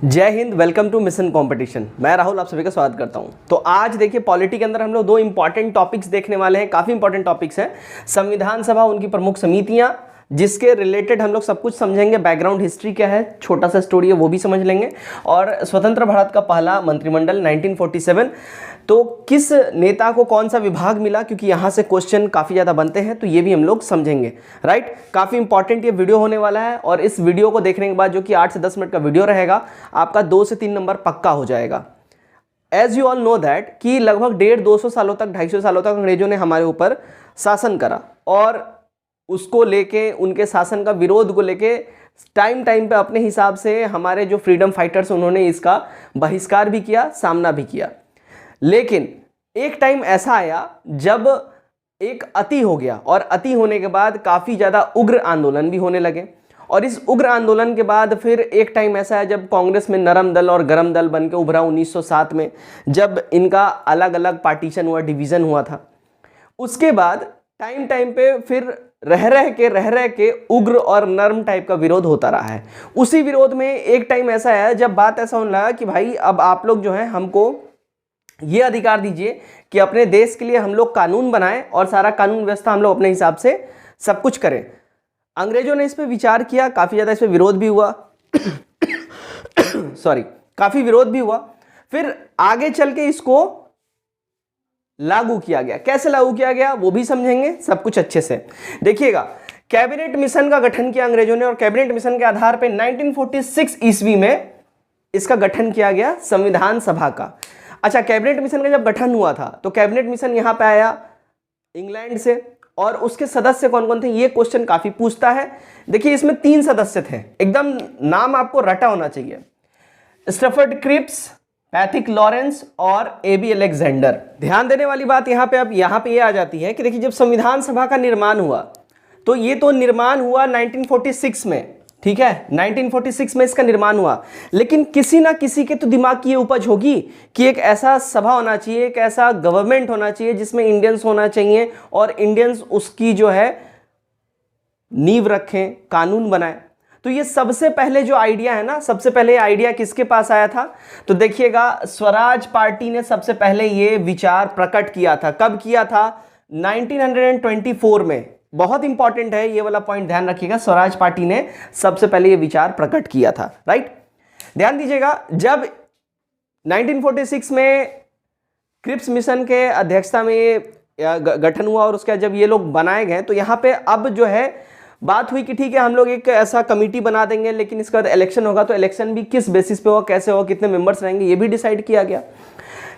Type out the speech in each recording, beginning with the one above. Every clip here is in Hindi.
जय हिंद, वेलकम टू मिशन कंपटीशन। मैं राहुल आप सभी का स्वागत करता हूं। तो आज देखिए पॉलिटी के अंदर हम लोग दो इंपॉर्टेंट टॉपिक्स देखने वाले हैं। काफ़ी इंपॉर्टेंट टॉपिक्स हैं। संविधान सभा, उनकी प्रमुख समितियां, जिसके रिलेटेड हम लोग सब कुछ समझेंगे। बैकग्राउंड हिस्ट्री क्या है, छोटा सा स्टोरी है वो भी समझ लेंगे। और स्वतंत्र भारत का पहला मंत्रिमंडल 1947, तो किस नेता को कौन सा विभाग मिला, क्योंकि यहाँ से क्वेश्चन काफ़ी ज़्यादा बनते हैं, तो ये भी हम लोग समझेंगे। राइट, काफ़ी इंपॉर्टेंट ये वीडियो होने वाला है। और इस वीडियो को देखने के बाद, जो कि 8 से 10 मिनट का वीडियो रहेगा, आपका 2 से 3 नंबर पक्का हो जाएगा। As you all know that कि लगभग 150-200 सालों तक, 250 सालों तक अंग्रेजों ने हमारे ऊपर शासन करा, और उसको लेके, उनके शासन का विरोध को लेके टाइम पे अपने हिसाब से हमारे जो फ्रीडम फाइटर्स, उन्होंने इसका बहिष्कार भी किया, सामना भी किया। लेकिन एक टाइम ऐसा आया जब एक अति हो गया, और अति होने के बाद काफ़ी ज़्यादा उग्र आंदोलन भी होने लगे। और इस उग्र आंदोलन के बाद फिर एक टाइम ऐसा है जब कांग्रेस में नरम दल और गरम दल बन के उभरा 1907 में, जब इनका अलग अलग पार्टीशन हुआ, डिवीज़न हुआ था। उसके बाद टाइम पे फिर रह के उग्र और नर्म टाइप का विरोध होता रहा है। उसी विरोध में एक टाइम ऐसा आया जब बात ऐसा होने लगा कि भाई अब आप लोग जो है हमको ये अधिकार दीजिए कि अपने देश के लिए हम लोग कानून बनाएं और सारा कानून व्यवस्था हम लोग अपने हिसाब से सब कुछ करें। अंग्रेजों ने इस पे विचार किया, काफ़ी ज़्यादा इस पे विरोध भी हुआ सॉरी, काफ़ी विरोध भी हुआ। फिर आगे चल के इसको लागू किया गया। कैसे लागू किया गया वो भी समझेंगे सब कुछ अच्छे से। देखिएगा, कैबिनेट मिशन का गठन किया अंग्रेजों ने, और कैबिनेट मिशन के आधार पे 1946 ईस्वी में इसका गठन किया गया संविधान सभा का। अच्छा, कैबिनेट मिशन का जब गठन हुआ था तो कैबिनेट मिशन यहाँ पे आया इंग्लैंड से, और उसके सदस्य कौन कौन थे ये क्वेश्चन काफी पूछता है। देखिए, इसमें 3 सदस्य थे, एकदम नाम आपको रटा होना चाहिए। स्टफर्ड क्रिप्स, पैथिक लॉरेंस और एबी अलेक्जेंडर। ध्यान देने वाली बात यहाँ पे अब यहाँ पे ये आ जाती है कि देखिए, जब संविधान सभा का निर्माण हुआ तो ये तो निर्माण हुआ 1946 में, ठीक है, 1946 में इसका निर्माण हुआ। लेकिन किसी ना किसी के तो दिमाग की ये उपज होगी कि एक ऐसा सभा होना चाहिए, एक ऐसा गवर्नमेंट होना चाहिए जिसमें इंडियंस होना चाहिए, और इंडियंस उसकी जो है नींव रखें, कानून बनाए। तो ये सबसे पहले जो आइडिया है ना, सबसे पहले आइडिया किसके पास आया था? तो देखिएगा, स्वराज पार्टी ने सबसे पहले ये विचार प्रकट किया था। कब किया था? 1924 में। बहुत इंपॉर्टेंट है ये वाला पॉइंट, ध्यान रखिएगा। स्वराज पार्टी ने सबसे पहले ये विचार प्रकट किया था। राइट, ध्यान दीजिएगा, जब 1946 में क्रिप्स मिशन के अध्यक्षता में ये गठन हुआ, और उसके जब ये लोग बनाए गए, तो यहाँ पे अब जो है बात हुई कि ठीक है, हम लोग एक ऐसा कमेटी बना देंगे, लेकिन इसके बाद इलेक्शन होगा, तो इलेक्शन भी किस बेसिस पे होगा, कैसे होगा, कितने मेंबर्स रहेंगे, ये भी डिसाइड किया गया।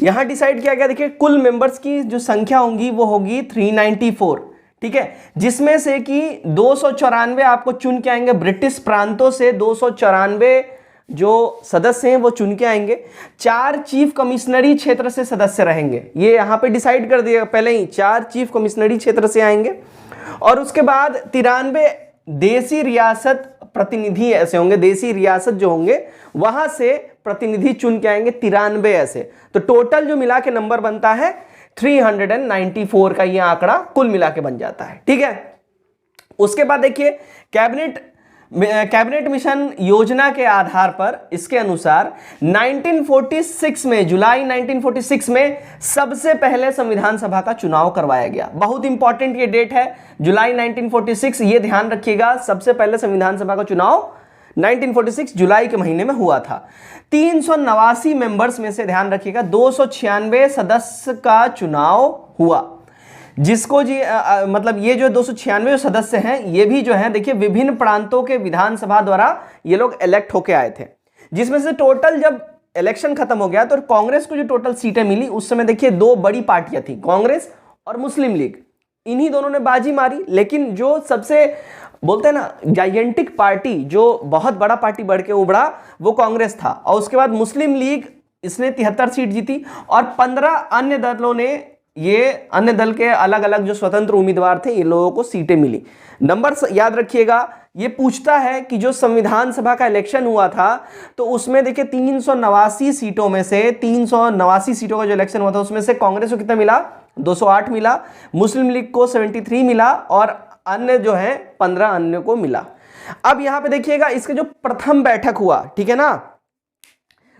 यहाँ डिसाइड किया गया, देखिए, कुल मेंबर्स की जो संख्या होगी वो होगी 394, ठीक है, जिसमें से कि 294 आपको चुन के आएंगे ब्रिटिश प्रांतों से। 294 जो सदस्य हैं वो चुन के आएंगे। 4 चीफ कमिश्नरी क्षेत्र से सदस्य रहेंगे, ये यहाँ पे डिसाइड कर दिया पहले ही, 4 चीफ कमिश्नरी क्षेत्र से आएंगे। और उसके बाद 93 देसी रियासत प्रतिनिधि ऐसे होंगे, देसी रियासत जो होंगे वहां से प्रतिनिधि चुन के आएंगे, 93 ऐसे। तो टोटल जो मिला के नंबर बनता है 394 का, ये आंकड़ा कुल मिला के बन जाता है, ठीक है। उसके बाद देखिए, कैबिनेट मिशन योजना के आधार पर, इसके अनुसार 1946 में, जुलाई 1946 में सबसे पहले संविधान सभा का चुनाव करवाया गया। बहुत इंपॉर्टेंट ये डेट है, जुलाई 1946, ये ध्यान रखिएगा। सबसे पहले संविधान सभा का चुनाव 1946 जुलाई के महीने में हुआ था। 389 मेंबर्स में से, ध्यान रखिएगा, 296 सदस्य का चुनाव हुआ, जिसको जी मतलब ये जो 296 सदस्य हैं, ये भी जो है देखिए विभिन्न प्रांतों के विधानसभा द्वारा ये लोग इलेक्ट होके आए थे। जिसमें से टोटल, जब इलेक्शन खत्म हो गया तो कांग्रेस को जो टोटल सीटें मिली, उस समय देखिए 2 बड़ी पार्टियां थी, कांग्रेस और मुस्लिम लीग। इन्हीं दोनों ने बाजी मारी। लेकिन जो सबसे बोलते हैं ना जायंटिक पार्टी, जो बहुत बड़ा पार्टी बढ़ के उभरा, वो कांग्रेस था। और उसके बाद मुस्लिम लीग, इसने 73 सीट जीती, और 15 अन्य दलों ने, ये अन्य दल के अलग अलग जो स्वतंत्र उम्मीदवार थे, इन लोगों को सीटें मिली। नंबर याद रखिएगा, ये पूछता है कि जो संविधान सभा का इलेक्शन हुआ था, तो उसमें देखिए 389 सीटों में से, 389 सीटों का जो इलेक्शन हुआ था, उसमें से कांग्रेस को कितना मिला? 208 मिला, मुस्लिम लीग को 73 मिला, और अन्य जो है 15 अन्य को मिला। अब यहां पे देखिएगा, इसका जो प्रथम बैठक हुआ, ठीक है ना,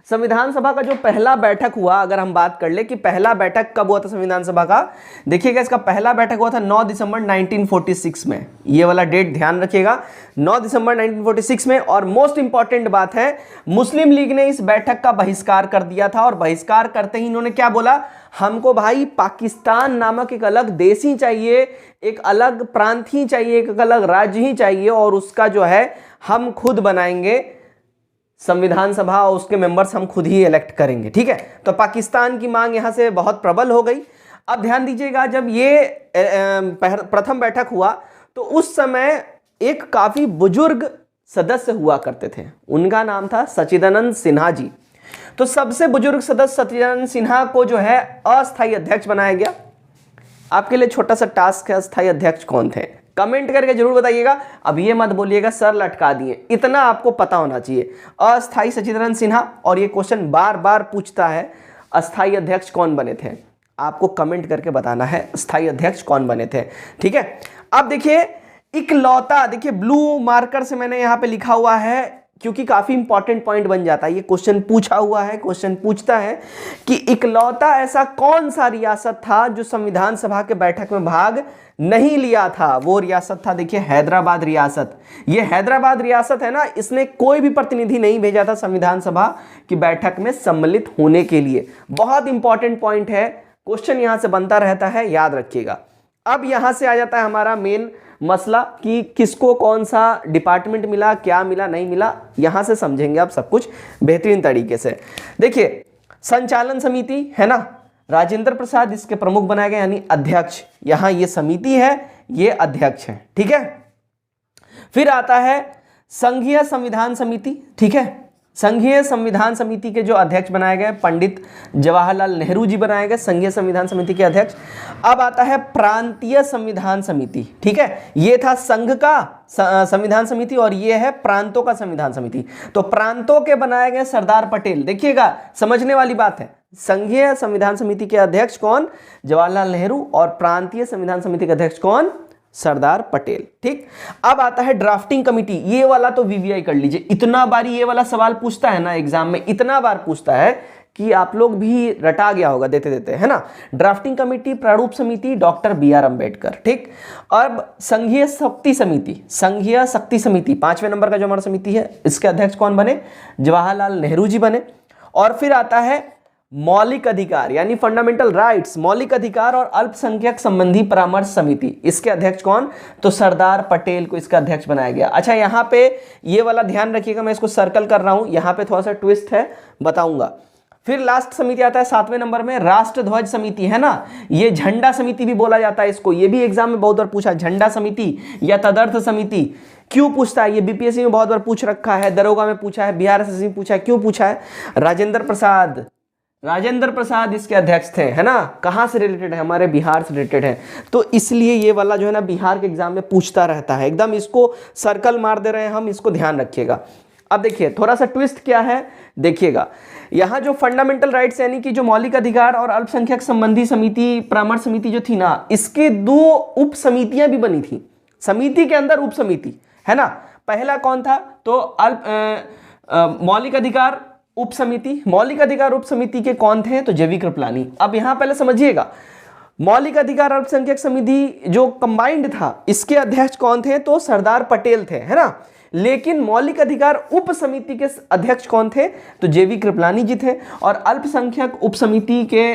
संविधान सभा का जो पहला बैठक हुआ, अगर हम बात कर ले कि पहला बैठक कब हुआ था संविधान सभा का, देखिएगा इसका पहला बैठक हुआ था 9 दिसंबर 1946 में। ये वाला डेट ध्यान रखिएगा, 9 दिसंबर 1946 में। और मोस्ट इंपॉर्टेंट बात है, मुस्लिम लीग ने इस बैठक का बहिष्कार कर दिया था, और बहिष्कार करते ही इन्होंने क्या बोला, हमको भाई पाकिस्तान नामक एक अलग देश ही चाहिए, एक अलग प्रांत ही चाहिए, एक अलग राज्य ही चाहिए, और उसका जो है हम खुद बनाएंगे संविधान सभा, और उसके मेंबर्स हम खुद ही इलेक्ट करेंगे। ठीक है, तो पाकिस्तान की मांग यहां से बहुत प्रबल हो गई। अब ध्यान दीजिएगा, जब ये प्रथम बैठक हुआ तो उस समय एक काफी बुजुर्ग सदस्य हुआ करते थे, उनका नाम था सच्चिदानंद सिन्हा जी। तो सबसे बुजुर्ग सदस्य सच्चिदानंद सिन्हा को जो है अस्थायी अध्यक्ष बनाया गया। आपके लिए छोटा सा टास्क है, अस्थायी अध्यक्ष कौन थे, कमेंट करके जरूर बताइएगा। अब ये मत बोलिएगा सर लटका दिए, इतना आपको पता होना चाहिए। अस्थायी सच्चिदानंद सिन्हा, और ये क्वेश्चन बार बार पूछता है, अस्थायी अध्यक्ष कौन बने थे, आपको कमेंट करके बताना है अस्थायी अध्यक्ष कौन बने थे। ठीक है, अब देखिए इकलौता, देखिए ब्लू मार्कर से मैंने यहां पे लिखा हुआ है क्योंकि काफी इंपॉर्टेंट पॉइंट बन जाता है। ये क्वेश्चन पूछा हुआ है, क्वेश्चन पूछता है कि इकलौता ऐसा कौन सा रियासत था जो संविधान सभा के बैठक में भाग नहीं लिया था। वो रियासत था, देखिए हैदराबाद रियासत। ये हैदराबाद रियासत है ना, इसने कोई भी प्रतिनिधि नहीं भेजा था संविधान सभा की बैठक में सम्मिलित होने के लिए। बहुत इंपॉर्टेंट पॉइंट है, क्वेश्चन यहां से बनता रहता है, याद रखिएगा। अब यहां से आ जाता है हमारा मेन मसला कि किसको कौन सा डिपार्टमेंट मिला, क्या मिला, नहीं मिला, यहां से समझेंगे आप सब कुछ बेहतरीन तरीके से। देखिए संचालन समिति है ना, राजेंद्र प्रसाद इसके प्रमुख बनाए गए, यानी अध्यक्ष। यहां ये समिति है, ये अध्यक्ष है। ठीक है, फिर आता है संघीय संविधान समिति। ठीक है, संघीय संविधान समिति के जो अध्यक्ष बनाए गए पंडित जवाहरलाल नेहरू जी बनाए गए संघीय संविधान समिति के अध्यक्ष। अब आता है प्रांतीय संविधान समिति। ठीक है, ये था संघ का संविधान समिति और ये है प्रांतों का संविधान समिति। तो प्रांतों के बनाए गए सरदार पटेल। देखिएगा समझने वाली बात है, संघीय संविधान समिति के अध्यक्ष कौन, जवाहरलाल नेहरू, और प्रांतीय संविधान समिति के अध्यक्ष कौन, सरदार पटेल। ठीक, अब आता है ड्राफ्टिंग कमिटी। ये वाला तो वीवीआई कर लीजिए, इतना बार ये वाला सवाल पूछता है ना एग्जाम में, इतना बार पूछता है कि आप लोग भी रटा गया होगा देते देते, है ना। ड्राफ्टिंग कमेटी, प्रारूप समिति, डॉक्टर BR अम्बेडकर। ठीक, अब संघीय शक्ति समिति, संघीय शक्ति समिति 5वें नंबर का जो हमारा समिति है, इसके अध्यक्ष कौन बने, जवाहरलाल नेहरू जी बने। और फिर आता है मौलिक अधिकार यानी फंडामेंटल राइट्स, मौलिक अधिकार और अल्पसंख्यक संबंधी परामर्श समिति, इसके अध्यक्ष कौन, तो सरदार पटेल को इसका अध्यक्ष बनाया गया। अच्छा यहां पे ये वाला ध्यान रखिएगा, मैं इसको सर्कल कर रहा हूं, यहां पे थोड़ा सा ट्विस्ट है, बताऊंगा। फिर लास्ट समिति आता है 7वें नंबर में, राष्ट्र ध्वज समिति, है ना। ये झंडा समिति भी बोला जाता है इसको, ये भी एग्जाम में बहुत बार पूछा, झंडा समिति या तदर्थ समिति। क्यों पूछता है, ये बीपीएससी में बहुत बार पूछ रखा है, दरोगा में पूछा है, बिहार एसएससी में पूछा है। क्यों पूछा है, राजेंद्र प्रसाद इसके अध्यक्ष थे, है ना। कहां से रिलेटेड है, हमारे बिहार से रिलेटेड है, तो इसलिए ये वाला जो है ना बिहार के एग्जाम में पूछता रहता है। एकदम इसको सर्कल मार दे रहे हैं हम, इसको ध्यान रखिएगा। अब देखिए थोड़ा सा ट्विस्ट क्या है, देखिएगा यहां जो फंडामेंटल राइट्स यानी कि जो मौलिक अधिकार और अल्पसंख्यक संबंधी समिति, परामर्श समिति जो थी ना, इसके 2 उप समितियां भी बनी थी, समिति के अंदर उप समिति, है ना। पहला कौन था, तो मौलिक अधिकार उप समिति, मौलिक अधिकार उप समिति के कौन थे, तो जेवी कृपलानी। अब यहां पहले समझिएगा, मौलिक अधिकार अल्पसंख्यक समिति जो कंबाइंड था, इसके अध्यक्ष कौन थे, तो सरदार पटेल थे, है ना। लेकिन मौलिक अधिकार उप समिति के अध्यक्ष कौन थे, तो जेवी कृपलानी जी थे। और अल्पसंख्यक उप समिति के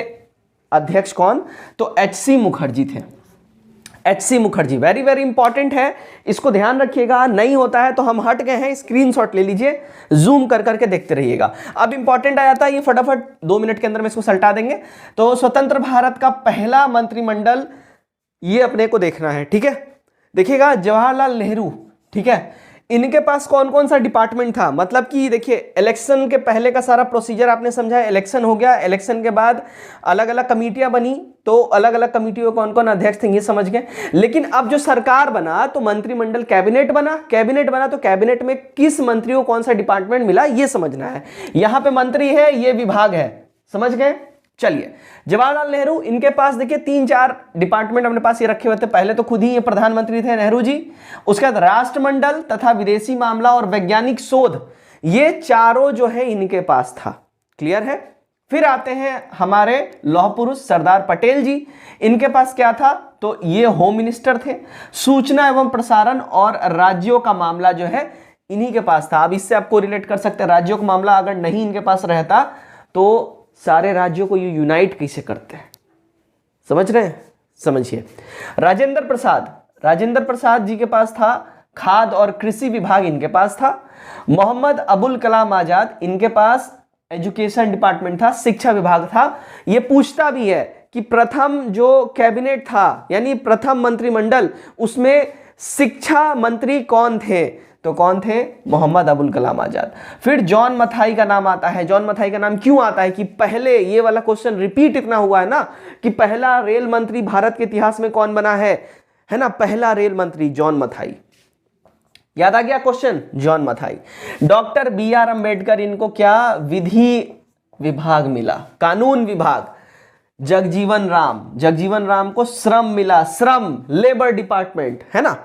अध्यक्ष कौन, तो HC मुखर्जी थे, HC Mukherjee. Very very important है, इसको ध्यान रखिएगा। नहीं होता है तो हम हट गए हैं, स्क्रीनशॉट ले लीजिए, जूम कर करके देखते रहिएगा। अब इंपॉर्टेंट आ जाता है, ये फटाफट 2 मिनट के अंदर में इसको सल्टा देंगे। तो स्वतंत्र भारत का पहला मंत्रिमंडल, ये अपने को देखना है, ठीक है। देखिएगा जवाहरलाल नेहरू, ठीक है, इनके पास कौन कौन सा डिपार्टमेंट था, मतलब कि देखिए इलेक्शन के पहले का सारा प्रोसीजर आपने समझा, इलेक्शन हो गया, इलेक्शन के बाद अलग अलग कमेटियां बनी, तो अलग अलग कमेटियों कौन कौन अध्यक्ष थे ये समझ गए। लेकिन अब जो सरकार बना तो मंत्रिमंडल कैबिनेट बना, कैबिनेट बना तो कैबिनेट में किस मंत्री को कौन सा डिपार्टमेंट मिला ये समझना है। यहां पे मंत्री है, ये विभाग है, समझ गए। चलिए जवाहरलाल नेहरू, इनके पास देखिए 3-4 डिपार्टमेंट अपने पास ये रखे हुए थे। पहले तो खुद ही ये प्रधानमंत्री थे नेहरू जी, उसके बाद राष्ट्रमंडल तथा विदेशी मामला और वैज्ञानिक शोध, ये चारों जो है इनके पास था। क्लियर है। फिर आते हैं हमारे लौह पुरुष सरदार पटेल जी। इनके पास क्या था, तो ये होम मिनिस्टर थे। सूचना एवं प्रसारण और राज्यों का मामला जो है इन्हीं के पास था। अब इससे आपको रिलेट कर सकते हैं, राज्यों का मामला अगर नहीं इनके पास रहता तो सारे राज्यों को ये यूनाइट कैसे करते हैं, समझ रहे हैं, समझिए। राजेंद्र प्रसाद जी के पास था खाद्य और कृषि विभाग, इनके पास था। मोहम्मद अबुल कलाम आजाद, इनके पास एजुकेशन डिपार्टमेंट था, शिक्षा विभाग था। ये पूछता भी है कि प्रथम जो कैबिनेट था यानी प्रथम मंत्रिमंडल, उसमें शिक्षा मंत्री कौन थे, तो कौन थे, मोहम्मद अबुल कलाम आजाद। फिर जॉन मथाई का नाम आता है। जॉन मथाई का नाम क्यों आता है कि पहले, ये वाला क्वेश्चन रिपीट इतना हुआ है ना कि पहला रेल मंत्री भारत के इतिहास में कौन बना है ना, पहला रेल मंत्री जॉन मथाई। याद आ गया question, John Mathai. Doctor B R Ambedkar, इनको क्या विधि विभाग मिला, कानून विभाग। जगजीवन राम को श्रम मिला, श्रम लेबर डिपार्टमेंट, है ना।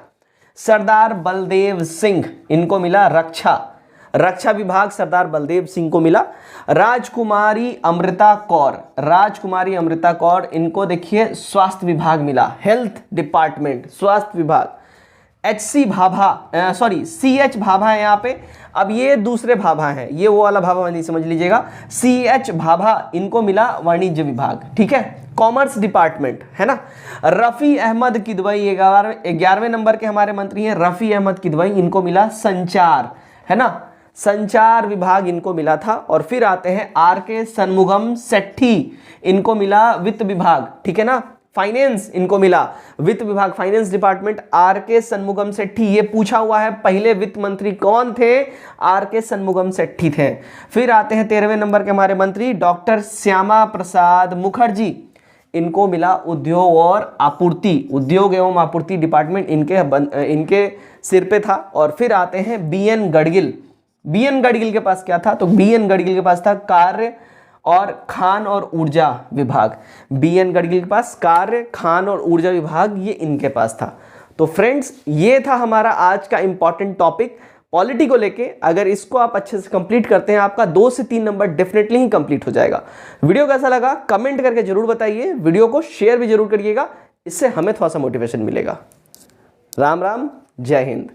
सरदार बलदेव सिंह, इनको मिला रक्षा विभाग, सरदार बलदेव सिंह को मिला। राजकुमारी अमृता कौर, इनको देखिए स्वास्थ्य विभाग मिला, हेल्थ डिपार्टमेंट, स्वास्थ्य विभाग। सी एच भाभा है यहाँ पे। अब ये दूसरे भाभा हैं, ये वो वाला भाभा नहीं समझ लीजिएगा। CH भाभा, इनको मिला वाणिज्य विभाग, ठीक है, कॉमर्स डिपार्टमेंट, है ना। रफी अहमद किदवई 11वें नंबर के हमारे मंत्री हैं रफी अहमद किदवई, इनको मिला संचार, है ना, संचार विभाग इनको मिला था। और फिर आते हैं RK शनमुगम सेट्ठी, इनको मिला वित्त विभाग, ठीक है ना। फाइनेंस इनको मिला, वित्त विभाग, फाइनेंस डिपार्टमेंट, RK शनमुगम सेट्ठी। ये पूछा हुआ है पहले वित्त मंत्री कौन थे, RK शनमुगम सेट्ठी थे। फिर आते हैं 13वें नंबर के हमारे मंत्री डॉक्टर श्यामा प्रसाद मुखर्जी, इनको मिला उद्योग एवं आपूर्ति डिपार्टमेंट, इनके सिर पे था। और फिर आते हैं BN गडगिल के पास क्या था, तो BN गडगिल के पास था कार्य और खान और ऊर्जा विभाग। BN गडगिल के पास कार्य, खान और ऊर्जा विभाग, ये इनके पास था। तो फ्रेंड्स, ये था हमारा आज का इंपॉर्टेंट टॉपिक पॉलिटी को लेके। अगर इसको आप अच्छे से कंप्लीट करते हैं, आपका 2 से 3 नंबर डेफिनेटली ही कंप्लीट हो जाएगा। वीडियो कैसा लगा कमेंट करके जरूर बताइए, वीडियो को शेयर भी जरूर करिएगा, इससे हमें थोड़ा सा मोटिवेशन मिलेगा। राम राम, जय हिंद।